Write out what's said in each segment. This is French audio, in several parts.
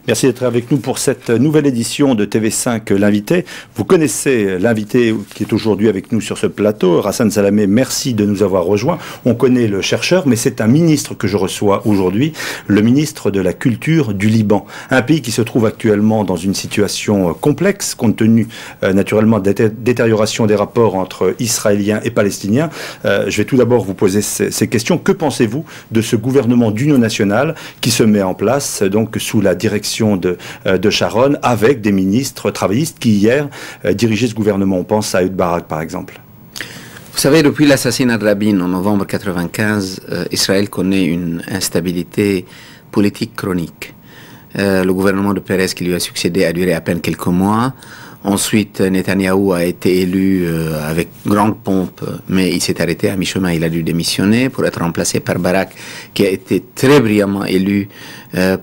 Merci d'être avec nous pour cette nouvelle édition de TV5 L'Invité. Vous connaissez l'invité qui est aujourd'hui avec nous sur ce plateau, Hassan Salamé, merci de nous avoir rejoints. On connaît le chercheur, mais c'est un ministre que je reçois aujourd'hui, le ministre de la Culture du Liban. Un pays qui se trouve actuellement dans une situation complexe, compte tenu naturellement de la détérioration des rapports entre Israéliens et Palestiniens. Je vais tout d'abord vous poser ces questions. Que pensez-vous de ce gouvernement d'union nationale qui se met en place donc sous la direction de Sharon, avec des ministres travaillistes qui hier dirigeaient ce gouvernement? On pense à Ehud Barak par exemple. Vous savez, depuis l'assassinat de Rabin en novembre 1995, Israël connaît une instabilité politique chronique. Le gouvernement de Pérez qui lui a succédé a duré à peine quelques mois. Ensuite, Netanyahou a été élu avec grande pompe, mais il s'est arrêté à mi-chemin. Il a dû démissionner pour être remplacé par Barak, qui a été très brillamment élu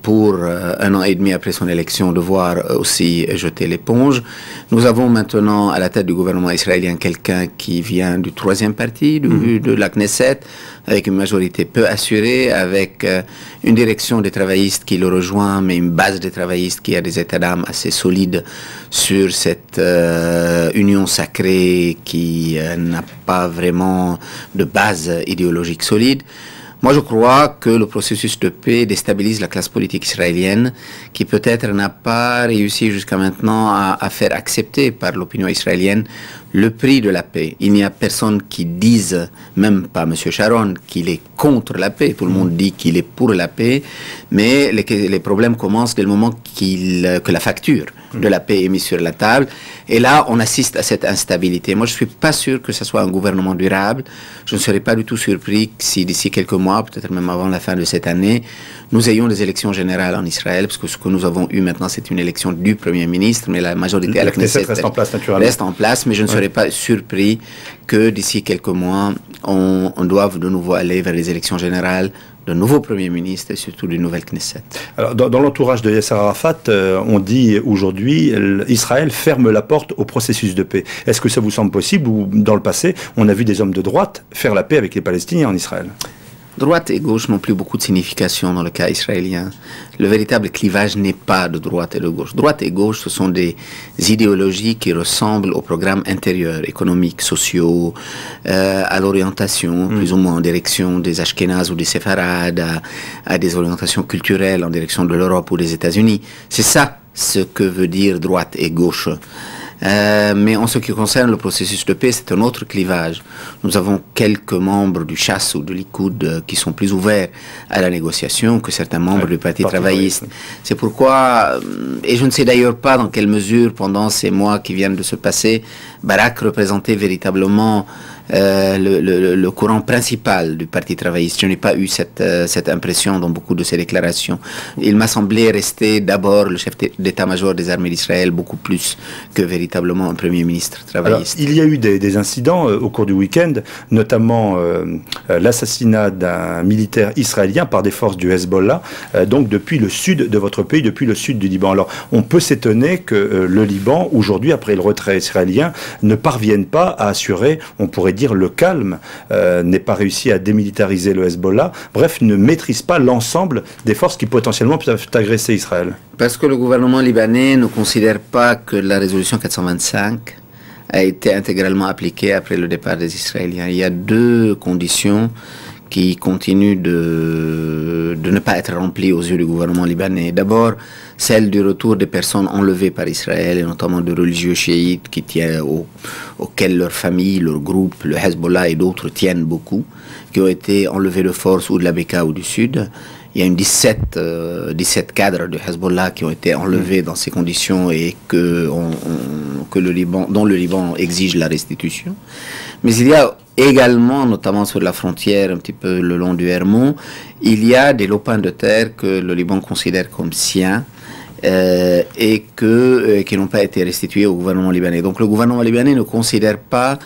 pour un an et demi après son élection, devoir aussi jeter l'éponge. Nous avons maintenant à la tête du gouvernement israélien quelqu'un qui vient du troisième parti, de la Knesset, avec une majorité peu assurée, avec une direction des travaillistes qui le rejoint, mais une base des travaillistes qui a des états d'âme assez solides sur cette union sacrée qui n'a pas vraiment de base idéologique solide. Moi, je crois que le processus de paix déstabilise la classe politique israélienne, qui peut-être n'a pas réussi jusqu'à maintenant à faire accepter par l'opinion israélienne le prix de la paix. Il n'y a personne qui dise, même pas M. Sharon, qu'il est contre la paix. Tout le monde dit qu'il est pour la paix, mais les problèmes commencent dès le moment que la facture de la paix est mise sur la table. Et là, on assiste à cette instabilité. Moi, je ne suis pas sûr que ce soit un gouvernement durable. Je ne serais pas du tout surpris si d'ici quelques mois, peut-être même avant la fin de cette année, nous ayons des élections générales en Israël, parce que ce que nous avons eu maintenant, c'est une élection du Premier ministre, mais la majorité à la Knesset reste en place, naturellement. Reste en place, mais je ne serais pas surpris que d'ici quelques mois, on doive de nouveau aller vers les élections générales, de nouveaux premiers ministres et surtout d'une nouvelle Knesset. Alors, dans l'entourage de Yasser Arafat, on dit aujourd'hui Israël ferme la porte au processus de paix. Est-ce que ça vous semble possible, ou dans le passé, on a vu des hommes de droite faire la paix avec les Palestiniens en Israël? Droite et gauche n'ont plus beaucoup de signification dans le cas israélien. Le véritable clivage n'est pas de droite et de gauche. Droite et gauche, ce sont des idéologies qui ressemblent aux programmes intérieurs, économiques, sociaux, à l'orientation, plus ou moins en direction des Ashkénazes ou des Séfarades, à des orientations culturelles en direction de l'Europe ou des États-Unis. C'est ça ce que veut dire droite et gauche. Mais en ce qui concerne le processus de paix, c'est un autre clivage. Nous avons quelques membres du Chasse ou de Likoud qui sont plus ouverts à la négociation que certains membres du Parti travailliste. C'est pourquoi, et je ne sais d'ailleurs pas dans quelle mesure, pendant ces mois qui viennent de se passer, Barak représentait véritablement le courant principal du Parti travailliste. Je n'ai pas eu cette impression dans beaucoup de ses déclarations. Il m'a semblé rester d'abord le chef d'état-major des armées d'Israël, beaucoup plus que véritablement un premier ministre travailliste. Alors, il y a eu des incidents au cours du week-end, notamment l'assassinat d'un militaire israélien par des forces du Hezbollah, donc depuis le sud de votre pays, depuis le sud du Liban. Alors, on peut s'étonner que le Liban, aujourd'hui, après le retrait israélien, ne parvienne pas à assurer, on pourrait dire, le calme, n'ait pas réussi à démilitariser le Hezbollah, bref, ne maîtrise pas l'ensemble des forces qui potentiellement peuvent agresser Israël. Parce que le gouvernement libanais ne considère pas que la résolution 425 a été intégralement appliquée après le départ des Israéliens. Il y a deux conditions qui continuent de ne pas être remplies aux yeux du gouvernement libanais. D'abord, celle du retour des personnes enlevées par Israël, et notamment de religieux chiites auxquels leur famille, leur groupe, le Hezbollah et d'autres tiennent beaucoup, qui ont été enlevés de force ou de la Beka ou du Sud. Il y a une 17 cadres de Hezbollah qui ont été enlevés dans ces conditions et dont le Liban exige la restitution. Mais il y a également, notamment sur la frontière, un petit peu le long du Hermon, il y a des lopins de terre que le Liban considère comme siens et qui n'ont pas été restitués au gouvernement libanais. Donc le gouvernement libanais ne considère pas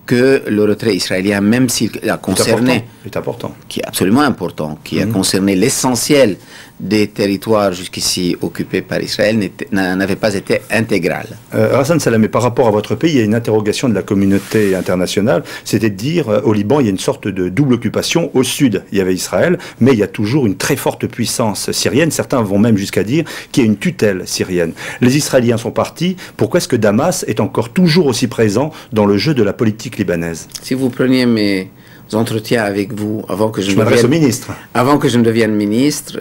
que le retrait israélien, même s'il a concerné... est important. Qui est absolument important, qui a concerné l'essentiel des territoires jusqu'ici occupés par Israël, n'avait pas été intégral. Hassan Salamé, par rapport à votre pays, il y a une interrogation de la communauté internationale, c'était de dire au Liban, il y a une sorte de double occupation. Au sud, il y avait Israël, mais il y a toujours une très forte puissance syrienne. Certains vont même jusqu'à dire qu'il y a une tutelle syrienne. Les Israéliens sont partis. Pourquoi est-ce que Damas est encore toujours aussi présent dans le jeu de la politique libanaise? Si vous preniez mes entretiens avec vous avant que je ne devienne ministre,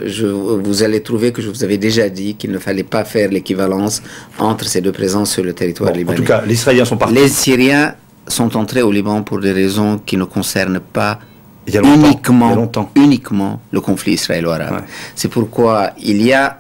vous allez trouver que je vous avais déjà dit qu'il ne fallait pas faire l'équivalence entre ces deux présences sur le territoire libanais. En tout cas, les Israéliens sont partis. Les Syriens sont entrés au Liban pour des raisons qui ne concernent pas uniquement le conflit israélo-arabe. Ouais. C'est pourquoi il y a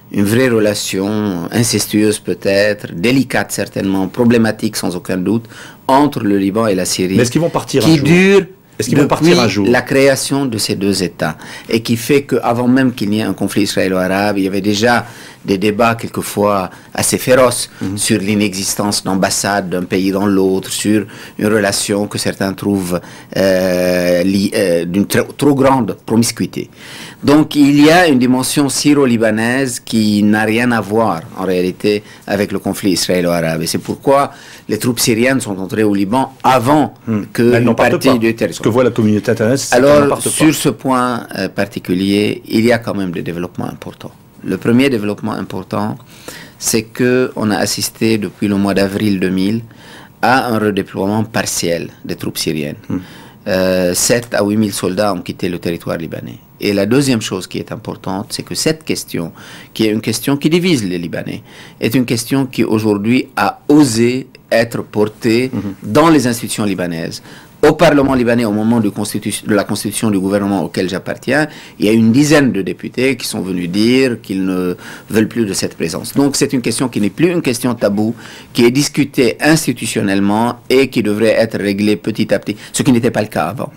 une vraie relation incestueuse peut-être, délicate certainement, problématique sans aucun doute, entre le Liban et la Syrie. Mais est-ce qu'ils vont partir un jour? Qui dure depuis la création de ces deux États. Et qui fait qu'avant même qu'il n'y ait un conflit israélo-arabe, il y avait déjà des débats quelquefois assez féroces sur l'inexistence d'ambassades d'un pays dans l'autre, sur une relation que certains trouvent d'une trop grande promiscuité. Donc il y a une dimension syro-libanaise qui n'a rien à voir en réalité avec le conflit israélo-arabe. Et c'est pourquoi les troupes syriennes sont entrées au Liban avant que une partie du territoire. Ce que voit la communauté internationale. Alors sur ce point particulier, il y a quand même des développements importants. Le premier développement important, c'est qu'on a assisté depuis le mois d'avril 2000 à un redéploiement partiel des troupes syriennes. 7 à 8 000 soldats ont quitté le territoire libanais. Et la deuxième chose qui est importante, c'est que cette question, qui est une question qui divise les Libanais, est une question qui aujourd'hui a osé être portée dans les institutions libanaises. Au Parlement libanais, au moment de la constitution du gouvernement auquel j'appartiens, il y a une dizaine de députés qui sont venus dire qu'ils ne veulent plus de cette présence. Donc c'est une question qui n'est plus une question taboue, qui est discutée institutionnellement et qui devrait être réglée petit à petit, ce qui n'était pas le cas avant.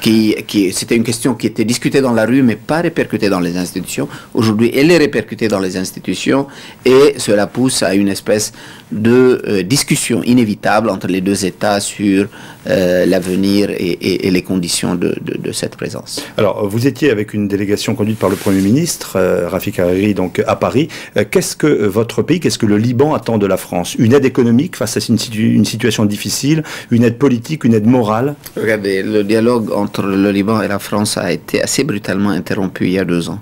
C'était une question qui était discutée dans la rue, mais pas répercutée dans les institutions. Aujourd'hui, elle est répercutée dans les institutions et cela pousse à une espèce de discussion inévitable entre les deux États sur l'avenir et les conditions de cette présence. Alors, vous étiez avec une délégation conduite par le Premier ministre, Rafik Hariri, donc à Paris. Qu'est-ce que votre pays, qu'est-ce que le Liban attend de la France? Une aide économique face à une situation difficile, une aide politique, une aide morale? Regardez, le dialogue entre le Liban et la France a été assez brutalement interrompu il y a 2 ans.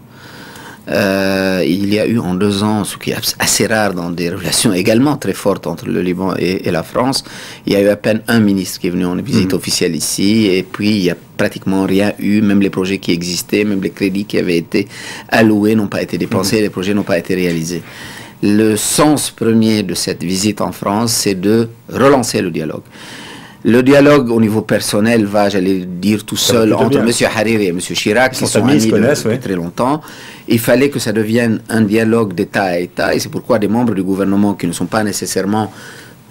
Il y a eu en 2 ans, ce qui est assez rare dans des relations également très fortes entre le Liban et la France, il y a eu à peine un ministre qui est venu en visite officielle ici, et puis il n'y a pratiquement rien eu, même les projets qui existaient, même les crédits qui avaient été alloués n'ont pas été dépensés, les projets n'ont pas été réalisés. Le sens premier de cette visite en France, c'est de relancer le dialogue. Le dialogue au niveau personnel va, j'allais dire, tout seul entre M. Hariri et M. Chirac, qui sont amis depuis très longtemps. Il fallait que ça devienne un dialogue d'État à État, et c'est pourquoi des membres du gouvernement qui ne sont pas nécessairement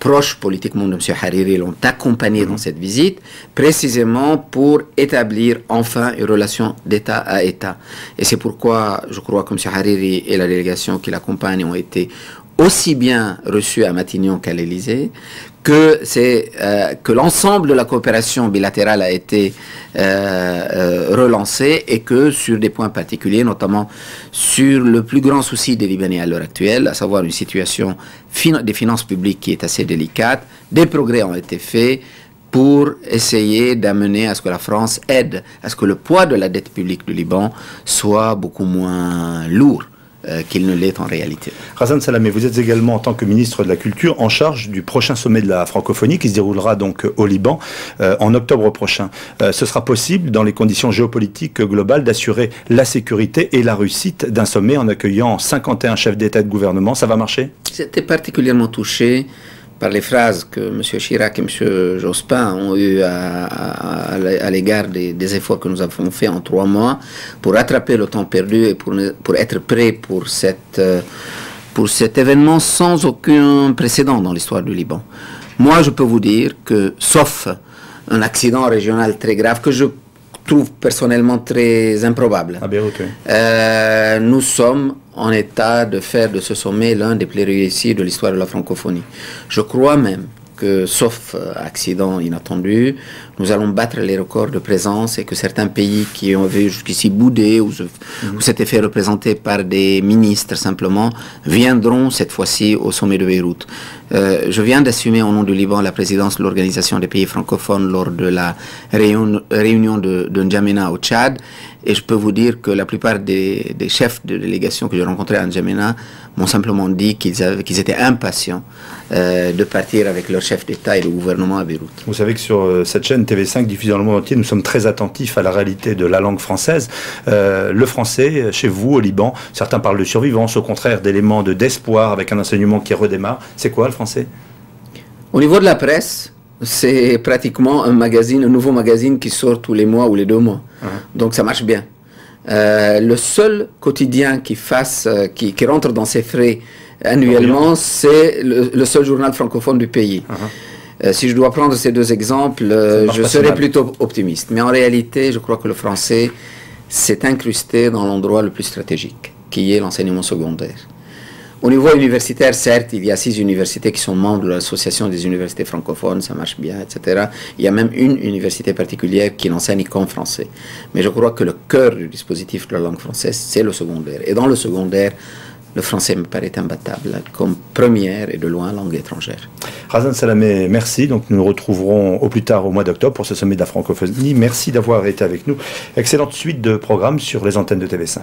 proches politiquement de M. Hariri l'ont accompagné dans cette visite, précisément pour établir enfin une relation d'État à État. Et c'est pourquoi je crois que M. Hariri et la délégation qui l'accompagne ont été aussi bien reçus à Matignon qu'à l'Élysée, que l'ensemble de la coopération bilatérale a été relancée, et que sur des points particuliers, notamment sur le plus grand souci des Libanais à l'heure actuelle, à savoir une situation des finances publiques qui est assez délicate, des progrès ont été faits pour essayer d'amener à ce que la France aide à ce que le poids de la dette publique du Liban soit beaucoup moins lourd qu'il ne l'est en réalité. Hassan Salamé, vous êtes également en tant que ministre de la Culture en charge du prochain sommet de la francophonie qui se déroulera donc au Liban en octobre prochain. Ce sera possible dans les conditions géopolitiques globales d'assurer la sécurité et la réussite d'un sommet en accueillant 51 chefs d'État et de gouvernement. Ça va marcher? J'étais particulièrement touché par les phrases que M. Chirac et M. Jospin ont eues à l'égard des efforts que nous avons faits en 3 mois pour rattraper le temps perdu et pour être prêts pour cet événement sans aucun précédent dans l'histoire du Liban. Moi, je peux vous dire que, sauf un accident régional très grave que je trouve personnellement très improbable, nous sommes en état de faire de ce sommet l'un des plus réussis de l'histoire de la francophonie. Je crois même que, sauf accident inattendu, nous allons battre les records de présence et que certains pays qui ont vu jusqu'ici boudé ou s'étaient fait représenter par des ministres simplement, viendront cette fois-ci au sommet de Beyrouth. Je viens d'assumer au nom du Liban la présidence de l'Organisation des pays francophones lors de la réunion de N'Djamena au Tchad. Et je peux vous dire que la plupart des chefs de délégation que j'ai rencontrés à N'Djamena m'ont simplement dit qu'ils étaient impatients de partir avec leur chef d'État et de gouvernement à Beyrouth. Vous savez que sur cette chaîne TV5 diffusée dans le monde entier, nous sommes très attentifs à la réalité de la langue française. Le français, chez vous, au Liban, certains parlent de survivance, au contraire d'éléments d'espoir avec un enseignement qui redémarre. C'est quoi le français? Au niveau de la presse, c'est pratiquement un nouveau magazine qui sort tous les mois ou les 2 mois. Donc ça marche bien. Le seul quotidien qui rentre dans ses frais annuellement, c'est le seul journal francophone du pays. Si je dois prendre ces 2 exemples, je serais plutôt optimiste. Mais en réalité, je crois que le français s'est incrusté dans l'endroit le plus stratégique, qui est l'enseignement secondaire. Au niveau universitaire, certes, il y a 6 universités qui sont membres de l'association des universités francophones, ça marche bien, etc. Il y a même une université particulière qui n'enseigne qu'en français. Mais je crois que le cœur du dispositif de la langue française, c'est le secondaire. Et dans le secondaire, le français me paraît imbattable comme première et de loin langue étrangère. Razan Salamé, merci. Donc nous nous retrouverons au plus tard au mois d'octobre pour ce sommet de la francophonie. Merci d'avoir été avec nous. Excellente suite de programmes sur les antennes de TV5.